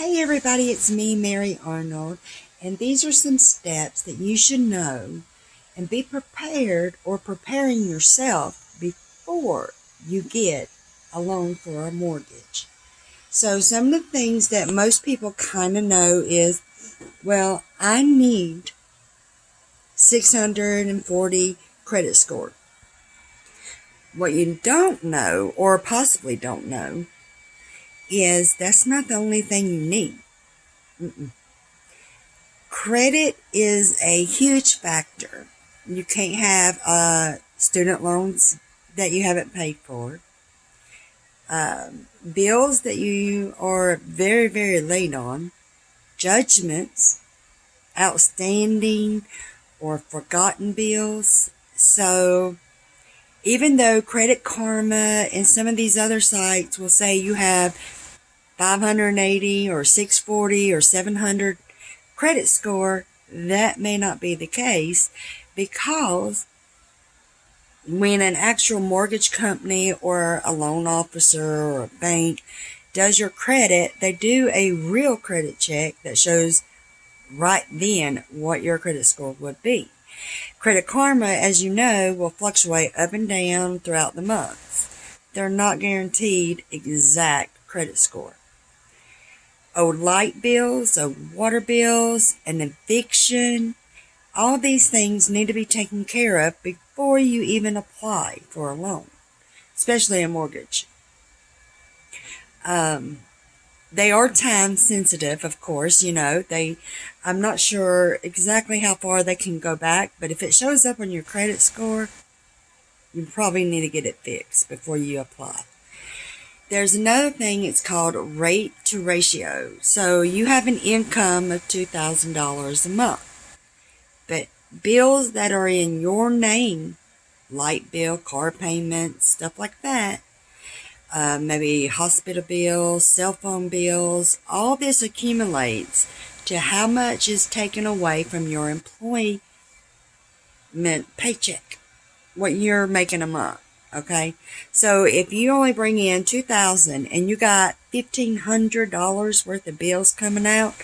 Hey everybody, it's me, Mary Arnold, and these are some steps that you should know and be prepared or preparing yourself before you get a loan for a mortgage. So some of the things that most people kind of know is, well, I need 640 credit score. What you don't know, or possibly don't know, is that's not the only thing you need. Credit is a huge factor. You can't have student loans that you haven't paid for, bills that you are very, very late on, judgments, outstanding or forgotten bills. So even though Credit Karma and some of these other sites will say you have 580 or 640 or 700 credit score, that may not be the case, because when an actual mortgage company or a loan officer or a bank does your credit, they do a real credit check that shows right then what your credit score would be. Credit Karma, as you know, will fluctuate up and down throughout the months. They're not guaranteed exact credit score. Old light bills, old water bills, an eviction, all these things need to be taken care of before you even apply for a loan, especially a mortgage. They are time sensitive, of course, I'm not sure exactly how far they can go back, but if it shows up on your credit score, you probably need to get it fixed before you apply. There's another thing, it's called rate to ratio. So you have an income of $2,000 a month, but bills that are in your name, light bill, car payments, stuff like that, maybe hospital bills, cell phone bills, all this accumulates to how much is taken away from your employment paycheck, what you're making a month. Okay, so if you only bring in $2,000 and you got $1,500 worth of bills coming out,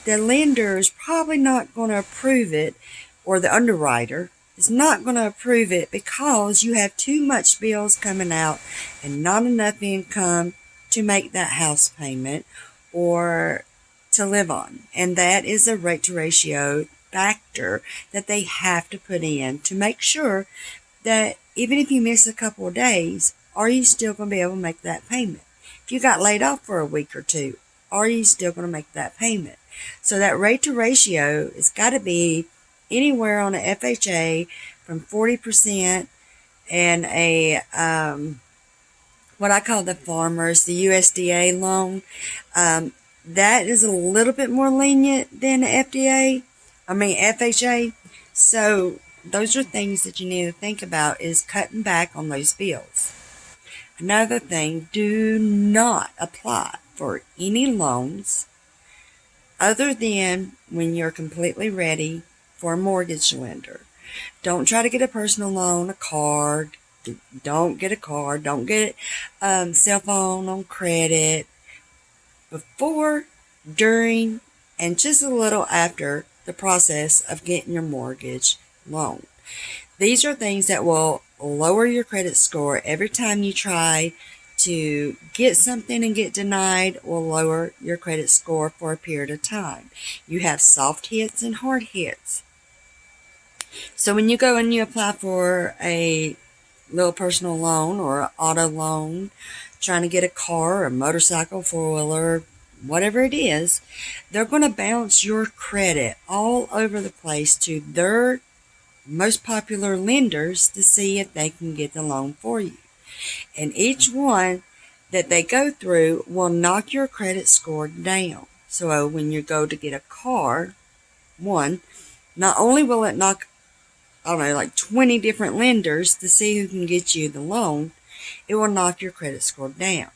the lender is probably not going to approve it, or the underwriter is not going to approve it, because you have too much bills coming out and not enough income to make that house payment or to live on. And that is a rate to ratio factor that they have to put in to make sure that even if you miss a couple of days, are you still going to be able to make that payment? If you got laid off for a week or two, are you still going to make that payment? So that rate to ratio has got to be anywhere on an FHA from 40%, and a what I call the farmers, the USDA loan, that is a little bit more lenient than FHA. So those are things that you need to think about, is cutting back on those bills. Another thing, do not apply for any loans other than when you're completely ready for a mortgage lender. Don't try to get a personal loan, a card. Don't get a card. Don't get cell phone on credit before, during, and just a little after the process of getting your mortgage loan. These are things that will lower your credit score. Every time you try to get something and get denied, will lower your credit score for a period of time. You have soft hits and hard hits. So when you go and you apply for a little personal loan or an auto loan, trying to get a car or a motorcycle, four-wheeler, whatever it is, they're going to bounce your credit all over the place to their most popular lenders to see if they can get the loan for you. And each one that they go through will knock your credit score down. So when you go to get a car, not only will it knock, 20 different lenders to see who can get you the loan, it will knock your credit score down.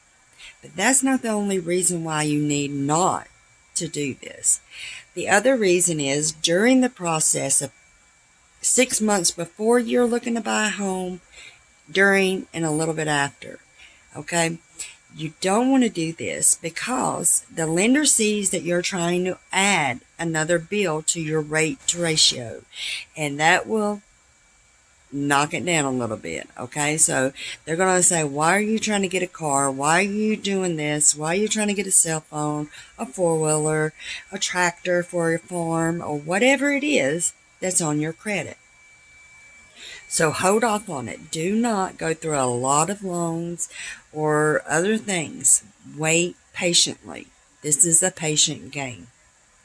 But that's not the only reason why you need not to do this. The other reason is, during the process of 6 months before you're looking to buy a home, during, and a little bit after, okay? You don't want to do this because the lender sees that you're trying to add another bill to your rate to ratio, and that will knock it down a little bit. Okay, so they're going to say, why are you trying to get a car? Why are you doing this? Why are you trying to get a cell phone, a four-wheeler, a tractor for your farm, or whatever it is that's on your credit? So hold off on it. Do not go through a lot of loans or other things. Wait patiently. This is a patient game.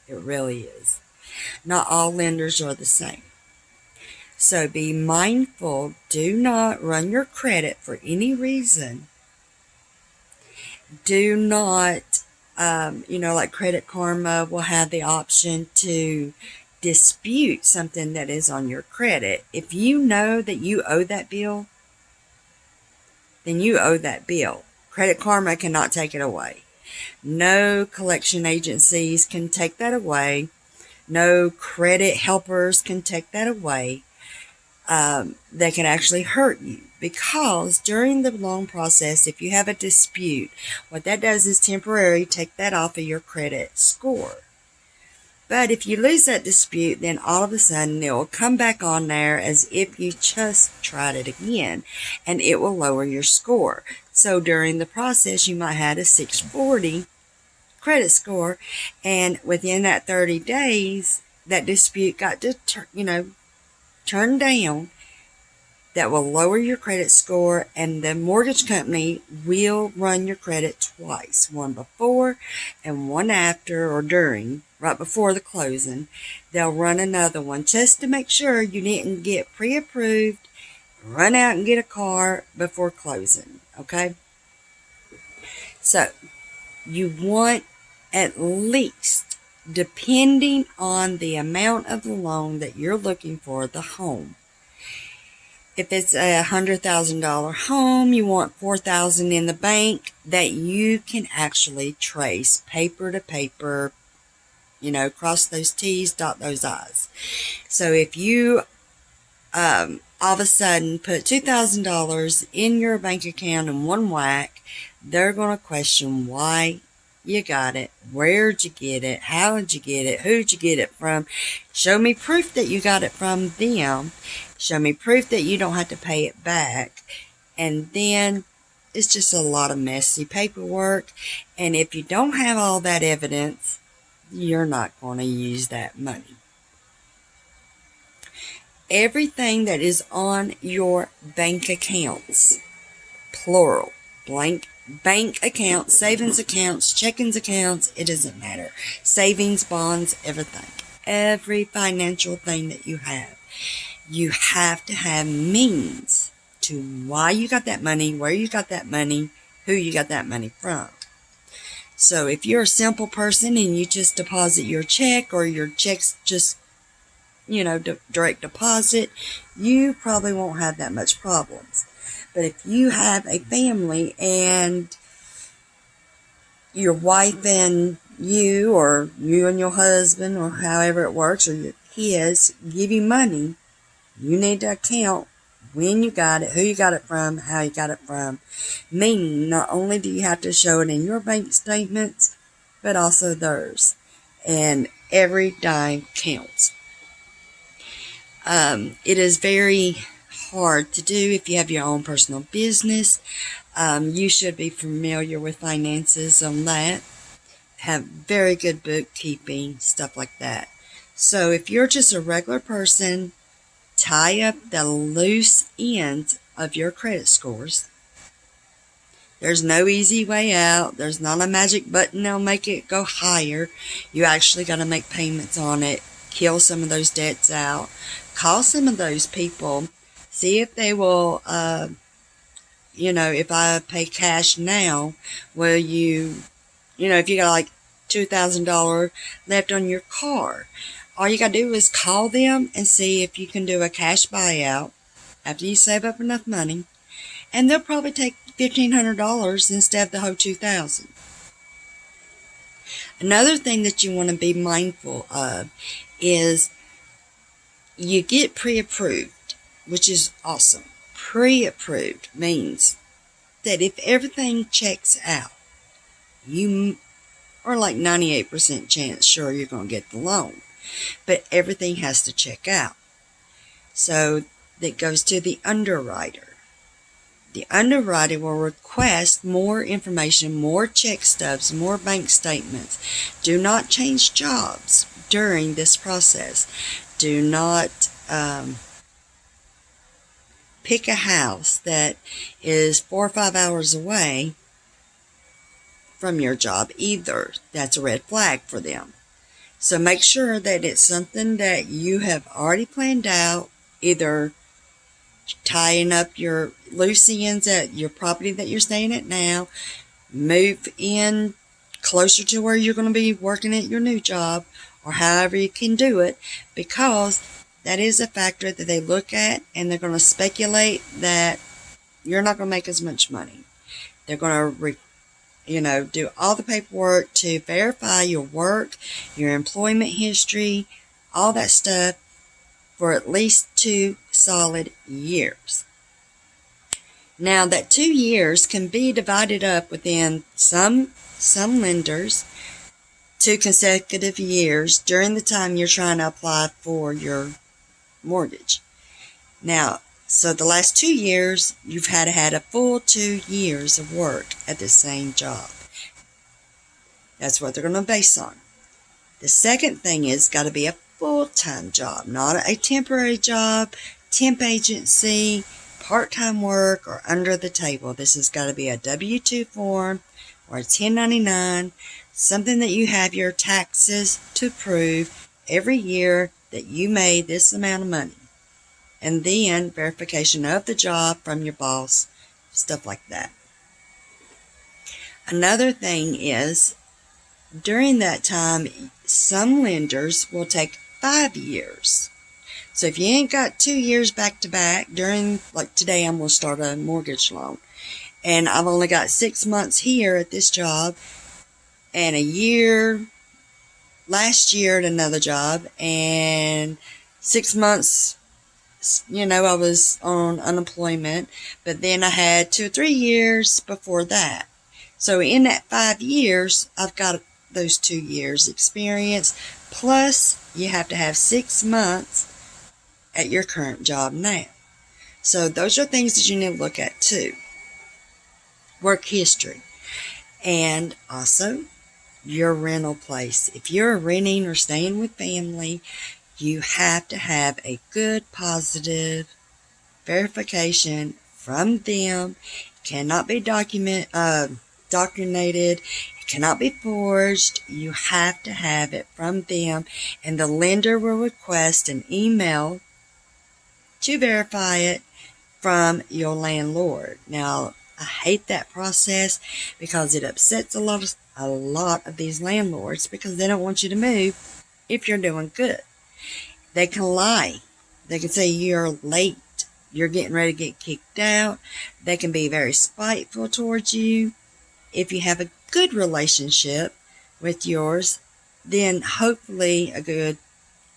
It really is. Not all lenders are the same. So be mindful. Do not run your credit for any reason. Do not, like Credit Karma will have the option to dispute something that is on your credit. If you know that you owe that bill, then you owe that bill. Credit Karma cannot take it away. No collection agencies can take that away. No credit helpers can take that away. They can actually hurt you, because during the loan process, if you have a dispute, what that does is temporarily take that off of your credit score. But if you lose that dispute, then all of a sudden it will come back on there as if you just tried it again, and it will lower your score. So during the process, you might have a 640 credit score, and within that 30 days, that dispute got turned down. That will lower your credit score, and the mortgage company will run your credit twice, one before and one after or during, right before the closing. They'll run another one just to make sure you didn't get pre-approved, run out and get a car before closing, okay? So you want at least, depending on the amount of the loan that you're looking for, the home. If it's a $100,000 home, you want $4,000 in the bank that you can actually trace paper to paper, cross those T's, dot those I's. So if you all of a sudden put $2,000 in your bank account in one whack, they're going to question why you got it, where'd you get it, how'd you get it, who'd you get it from. Show me proof that you got it from them. Show me proof that you don't have to pay it back. And then it's just a lot of messy paperwork. And if you don't have all that evidence, you're not going to use that money. Everything that is on your bank accounts, plural, bank accounts, savings accounts, checkings accounts, it doesn't matter. Savings, bonds, everything. Every financial thing that you have to have means to why you got that money, where you got that money, who you got that money from. So if you're a simple person and you just deposit your check, or your check's just, direct deposit, you probably won't have that much problems. But if you have a family and your wife and you, or you and your husband, or however it works, or your kids give you money, you need to account when you got it, who you got it from, how you got it from. Meaning, not only do you have to show it in your bank statements, but also theirs. And every dime counts. It is very hard to do if you have your own personal business. You should be familiar with finances on that. Have very good bookkeeping, stuff like that. So if you're just a regular person, tie up the loose ends of your credit scores. There's no easy way out. There's not a magic button that'll make it go higher. You actually got to make payments on it. Kill some of those debts out. Call some of those people. See if they will, if I pay cash now, will you, if you got like $2,000 left on your car, all you got to do is call them and see if you can do a cash buyout after you save up enough money, and they'll probably take $1,500 instead of the whole $2,000. Another thing that you want to be mindful of is you get pre-approved, which is awesome. Pre-approved means that if everything checks out, you are like 98% chance sure you're going to get the loan. But everything has to check out. So that goes to the underwriter. The underwriter will request more information, more check stubs, more bank statements. Do not change jobs during this process. Do not pick a house that is 4 or 5 hours away from your job either. That's a red flag for them. So make sure that it's something that you have already planned out, either tying up your loose ends at your property that you're staying at now, move in closer to where you're going to be working at your new job, or however you can do it, because that is a factor that they look at, and they're going to speculate that you're not going to make as much money. They're going to do all the paperwork to verify your work, your employment history, all that stuff for at least 2 solid years. Now, that 2 years can be divided up within some lenders 2 consecutive years during the time you're trying to apply for your mortgage. Now, so the last 2 years, you've had a full 2 years of work at the same job. That's what they're going to base on. The second thing is got to be a full-time job, not a temporary job, temp agency, part-time work, or under the table. This has got to be a W-2 form or a 1099, something that you have your taxes to prove every year that you made this amount of money. And then verification of the job from your boss, stuff like that. Another thing is, during that time, some lenders will take 5 years. So if you ain't got 2 years back to back, like today I'm going to start a mortgage loan, and I've only got 6 months here at this job, and a year last year at another job, and 6 months, I was on unemployment, but then I had 2 or 3 years before that. So in that 5 years, I've got those 2 years experience, plus you have to have 6 months at your current job now. So those are things that you need to look at too. Work history. And also your rental place. If you're renting or staying with family, you have to have a good positive verification from them. It cannot be documented. It cannot be forged. You have to have it from them, and the lender will request an email to verify it from your landlord. Now, I hate that process because it upsets a lot of these landlords because they don't want you to move if you're doing good. They can lie. They can say you're late, you're getting ready to get kicked out. They can be very spiteful towards you. If you have a good relationship with yours, then hopefully a good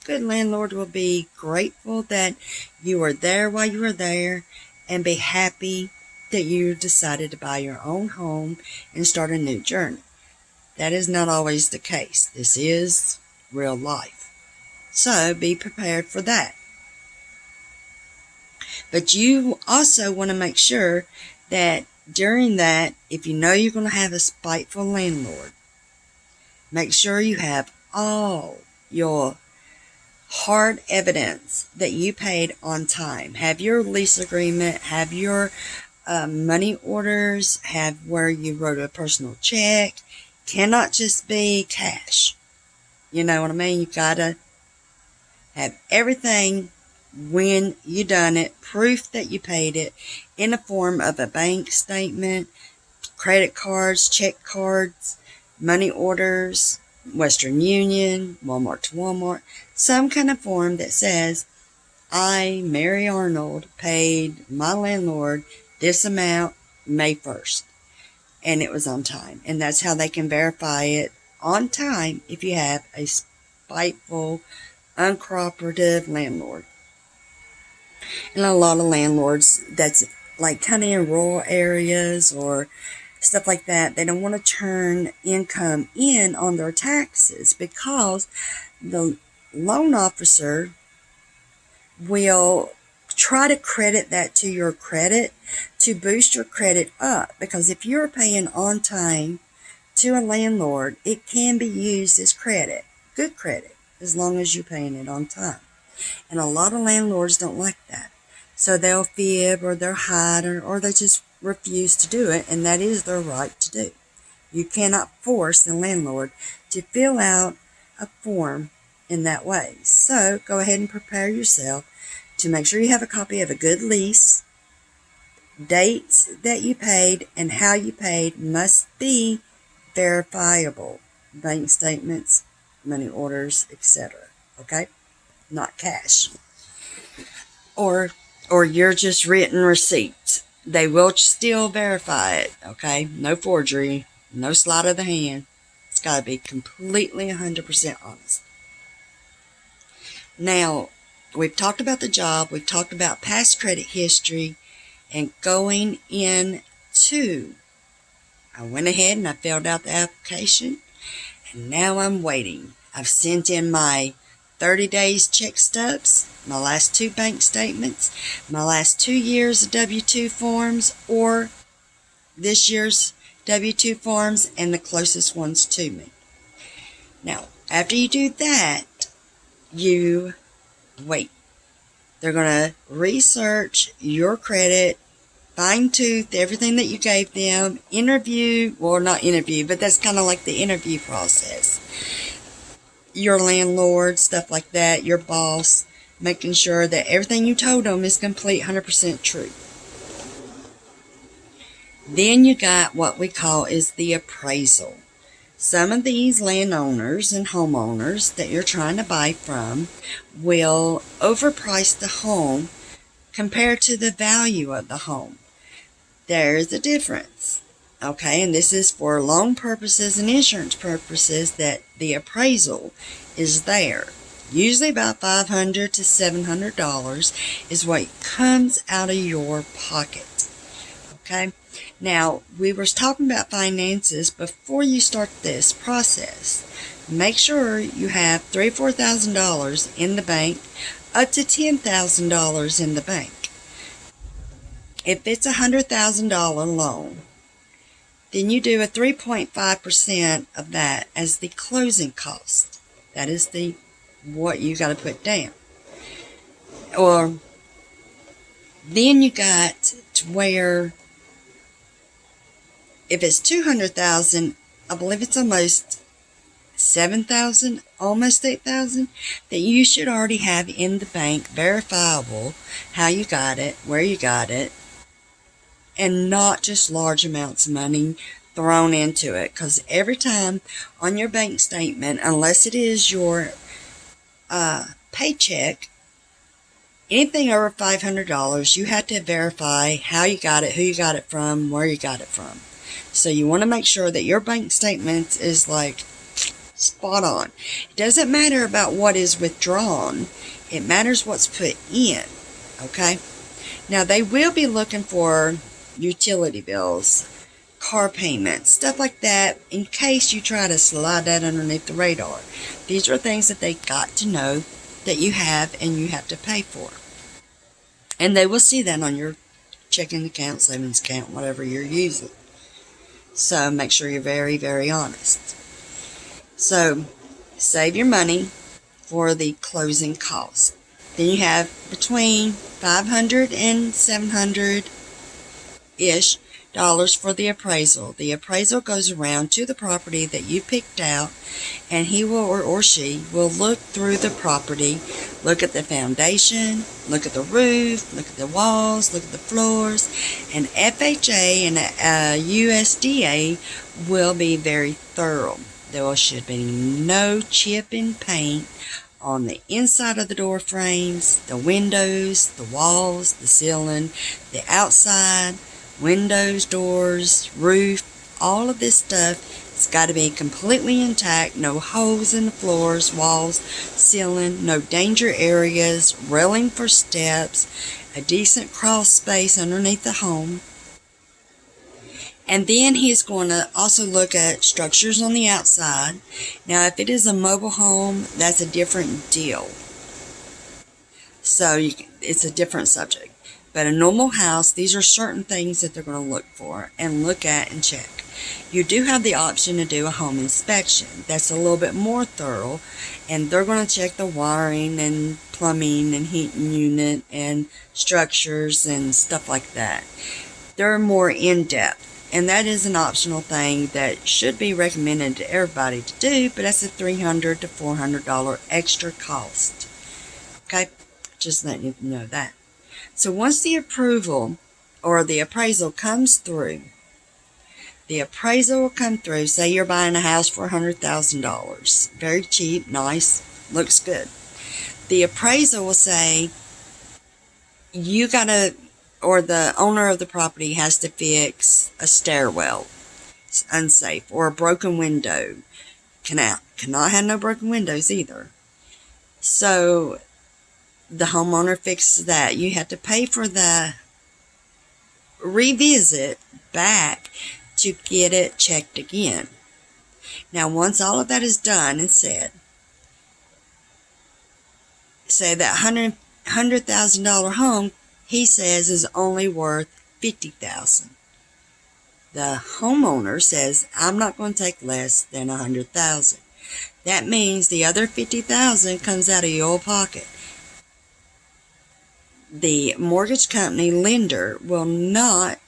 landlord will be grateful that you were there while you were there, and be happy that you decided to buy your own home and start a new journey. That is not always the case. This is real life. So be prepared for that. But you also want to make sure that during that, if you know you're going to have a spiteful landlord, make sure you have all your hard evidence that you paid on time. Have your lease agreement, have your money orders, have where you wrote a personal check. Cannot just be cash. You know what I mean? You gotta have everything when you done it, proof that you paid it in the form of a bank statement, credit cards, check cards, money orders, Western Union, Walmart to Walmart, some kind of form that says, I, Mary Arnold, paid my landlord this amount May 1st. And it was on time. And that's how they can verify it on time if you have a spiteful, uncooperative landlord. And a lot of landlords, that's like kind of in rural areas or stuff like that, they don't want to turn income in on their taxes because the loan officer will try to credit that to your credit to boost your credit up, because if you're paying on time to a landlord, it can be used as credit, good credit, as long as you're paying it on time. And a lot of landlords don't like that. So they'll fib or they'll hide or they just refuse to do it, and that is their right to do. You cannot force the landlord to fill out a form in that way. So go ahead and prepare yourself to make sure you have a copy of a good lease. Dates that you paid and how you paid must be verifiable. Bank statements, money orders, etc. Okay? Not cash. Or you're just written receipts. They will still verify it. Okay? No forgery. No sleight of the hand. It's got to be completely 100% honest. Now, we've talked about the job. We've talked about past credit history. And going into, I went ahead and I filled out the application. And now I'm waiting. I've sent in my 30 days check stubs, my last 2 bank statements, my last 2 years of W-2 forms, or this year's W-2 forms, and the closest ones to me. Now, after you do that, you wait. They're going to research your credit, fine-tooth everything that you gave them, interview, well, not interview, but that's kind of like the interview process. Your landlord, stuff like that, your boss, making sure that everything you told them is complete 100% true. Then you got what we call is the appraisal. Some of these landowners and homeowners that you're trying to buy from will overprice the home compared to the value of the home. There's a difference. Okay, and this is for loan purposes and insurance purposes that the appraisal is there. Usually about $500 to $700 is what comes out of your pocket. Okay, now we were talking about finances before you start this process. Make sure you have $3,000 or $4,000 in the bank, up to $10,000 in the bank. If it's a $100,000 loan, then you do a 3.5% of that as the closing cost. That is what you got to put down. Or then you got to where if it's $200,000, I believe it's almost $7,000, almost $8,000, that you should already have in the bank, verifiable how you got it, where you got it, and not just large amounts of money thrown into it. Because every time on your bank statement, unless it is your paycheck, anything over $500, you have to verify how you got it, who you got it from, where you got it from. So you want to make sure that your bank statement is like spot on. It doesn't matter about what is withdrawn. It matters what's put in. Okay? Now they will be looking for utility bills, car payments, stuff like that, in case you try to slide that underneath the radar. These are things that they got to know that you have and you have to pay for. And they will see that on your checking account, savings account, whatever you're using. So make sure you're very, very honest. So save your money for the closing costs. Then you have between $500 and $700-ish for the appraisal. The appraisal goes around to the property that you picked out, and he will or she will look through the property, look at the foundation, look at the roof, look at the walls, look at the floors, and FHA and USDA will be very thorough. There should be no chip and paint on the inside of the door frames, the windows, the walls, the ceiling, the outside, windows, doors, roof, all of this stuff. It's got to be completely intact. No holes in the floors, walls, ceiling, no danger areas, railing for steps, a decent crawl space underneath the home. And then he's going to also look at structures on the outside. Now, if it is a mobile home, that's a different deal. So it's a different subject. But a normal house, these are certain things that they're going to look for and look at and check. You do have the option to do a home inspection. That's a little bit more thorough, and they're going to check the wiring and plumbing and heating unit and structures and stuff like that. They're more in-depth, and that is an optional thing that should be recommended to everybody to do, but that's a $300 to $400 extra cost. Okay? Just letting you know that. So once the approval or the appraisal comes through, the appraisal will come through. Say you're buying a house for $100,000. Very cheap, nice, looks good. The appraisal will say you gotta, or the owner of the property has to fix a stairwell. It's unsafe. Or a broken window. Cannot have no broken windows either. So the homeowner fixes that. You have to pay for the revisit back to get it checked again. Now, once all of that is done and said, say that $100,000 home, he says, is only worth $50,000. The homeowner says, I'm not going to take less than $100,000. That means the other $50,000 comes out of your pocket. The mortgage company lender will not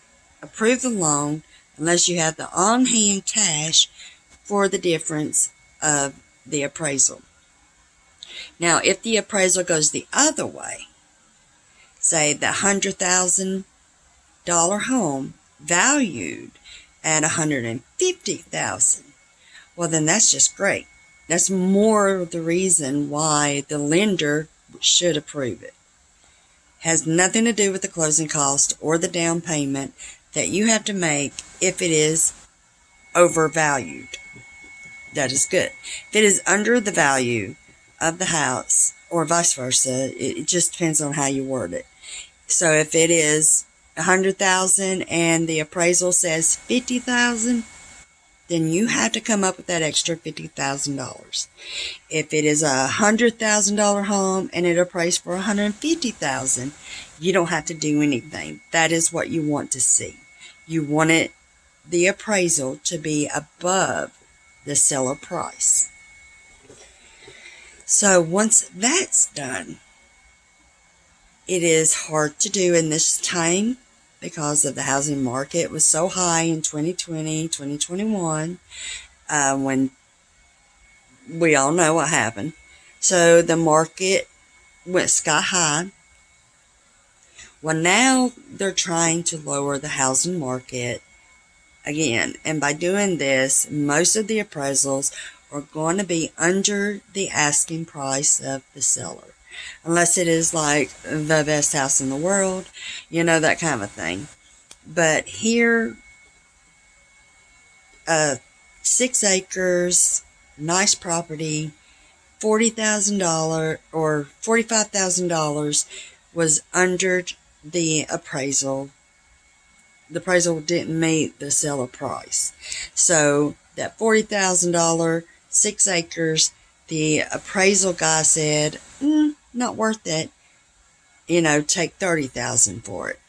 approve the loan unless you have the on-hand cash for the difference of the appraisal. Now, if the appraisal goes the other way, say the $100,000 home valued at $150,000, well, then that's just great. That's more of the reason why the lender should approve it. Has nothing to do with the closing cost or the down payment that you have to make if it is overvalued. That is good. If it is under the value of the house, or vice versa, it just depends on how you word it. So if it is $100,000 and the appraisal says $50,000, then you have to come up with that extra $50,000. If it is a $100,000 home and it appraised for $150,000, you don't have to do anything. That is what you want to see. You want the appraisal to be above the seller price. So once that's done, it is hard to do in this time because of the housing market was so high in 2020, 2021, when we all know what happened. So the market went sky high. Well, now they're trying to lower the housing market again. And by doing this, most of the appraisals are going to be under the asking price of the seller. Unless it is like the best house in the world, that kind of thing. But here, 6 acres, nice property, $40,000 or $45,000 was under the appraisal. The appraisal didn't meet the seller price. So that $40,000, 6 acres, the appraisal guy said, not worth it. Take $30,000 for it.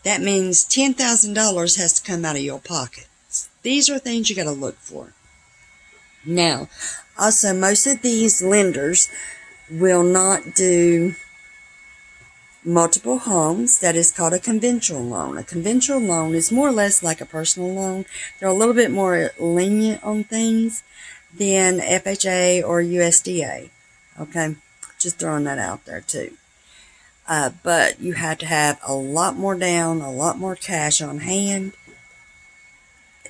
That means $10,000 has to come out of your pocket. These are things you got to look for. Now, also, most of these lenders will not do multiple homes. That is called a conventional loan. A conventional loan is more or less like a personal loan. They're a little bit more lenient on things than FHA or USDA. Okay? Just throwing that out there too. But you have to have a lot more down, a lot more cash on hand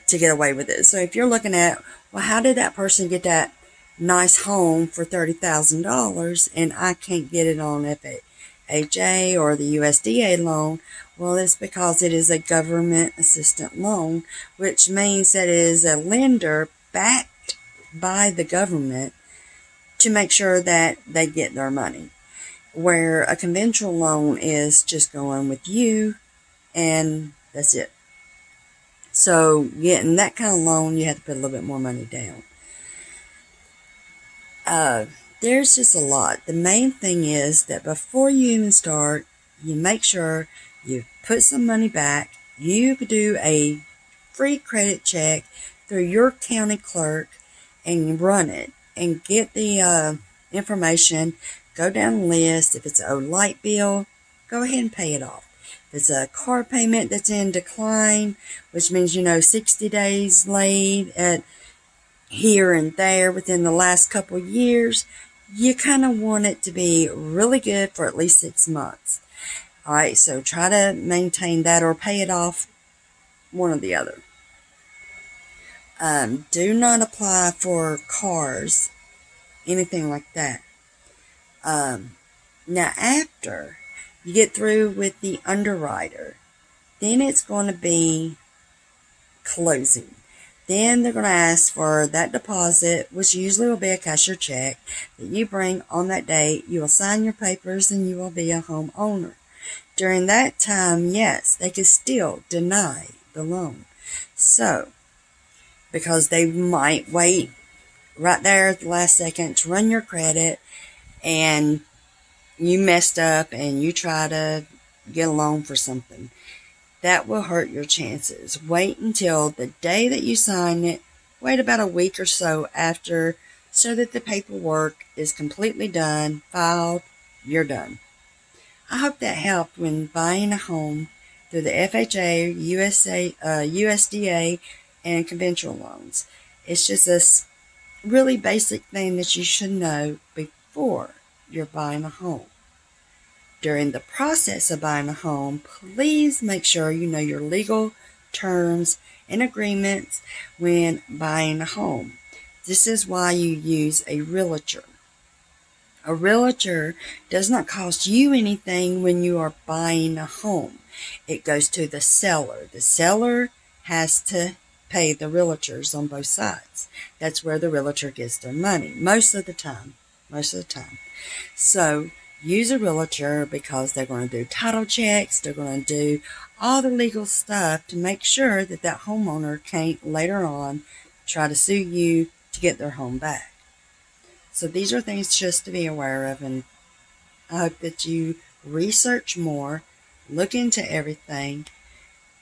to get away with it. So if you're looking at, well, how did that person get that nice home for $30,000 and I can't get it on FHA or the USDA loan? Well, it's because it is a government assistance loan, which means that it is a lender backed by the government to make sure that they get their money. where a conventional loan is just going with you and that's it. So getting that kind of loan, you have to put a little bit more money down. There's just a lot. The main thing is that before you even start, you make sure you put some money back. You do a free credit check through your county clerk and run it and get the information. Go down the list. If it's a light bill, go ahead and pay it off. If it's a car payment that's in decline, which means 60 days late at here and there within the last couple years, you kind of want it to be really good for at least 6 months. All right, so try to maintain that or pay it off, one or the other. Do not apply for cars, anything like that. Now, after you get through with the underwriter, then it's going to be closing. Then they're going to ask for that deposit, which usually will be a cashier check that you bring on that day. You will sign your papers and you will be a homeowner. During that time, yes, they could still deny the loan. So, because they might wait right there at the last second to run your credit and you messed up and you try to get a loan for something. That will hurt your chances. Wait until the day that you sign it. Wait about a week or so after so that the paperwork is completely done, filed, you're done. I hope that helped when buying a home through the FHA, USDA, and conventional loans. It's just a really basic thing that you should know before you're buying a home. During the process of buying a home, please make sure you know your legal terms and agreements when buying a home. This is why you use a realtor. A realtor does not cost you anything when you are buying a home. It goes to the seller. The seller has to pay the realtors on both sides. That's where the realtor gets their money most of the time. So use a realtor because they're going to do title checks. They're going to do all the legal stuff to make sure that that homeowner can't later on try to sue you to get their home back. So these are things just to be aware of, and I hope that you research more, look into everything,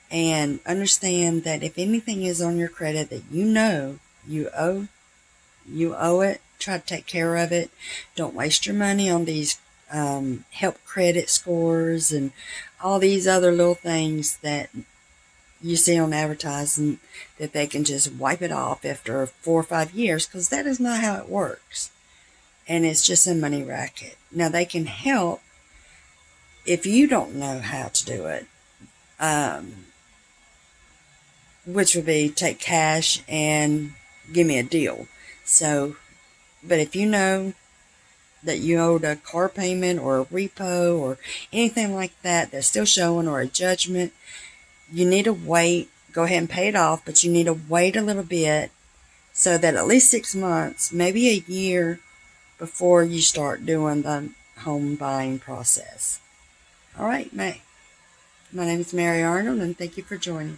and understand that if anything is on your credit that you owe it, try to take care of it. Don't waste your money on these help credit scores and all these other little things that you see on advertising that they can just wipe it off after 4 or 5 years, because that is not how it works. And it's just a money racket. Now, they can help if you don't know how to do it, which would be take cash and give me a deal. So, but if you know that you owed a car payment or a repo or anything like that that's still showing, or a judgment, you need to wait. Go ahead and pay it off, but you need to wait a little bit so that at least 6 months, maybe a year before you start doing the home buying process. All right, my name is Mary Arnold, and thank you for joining.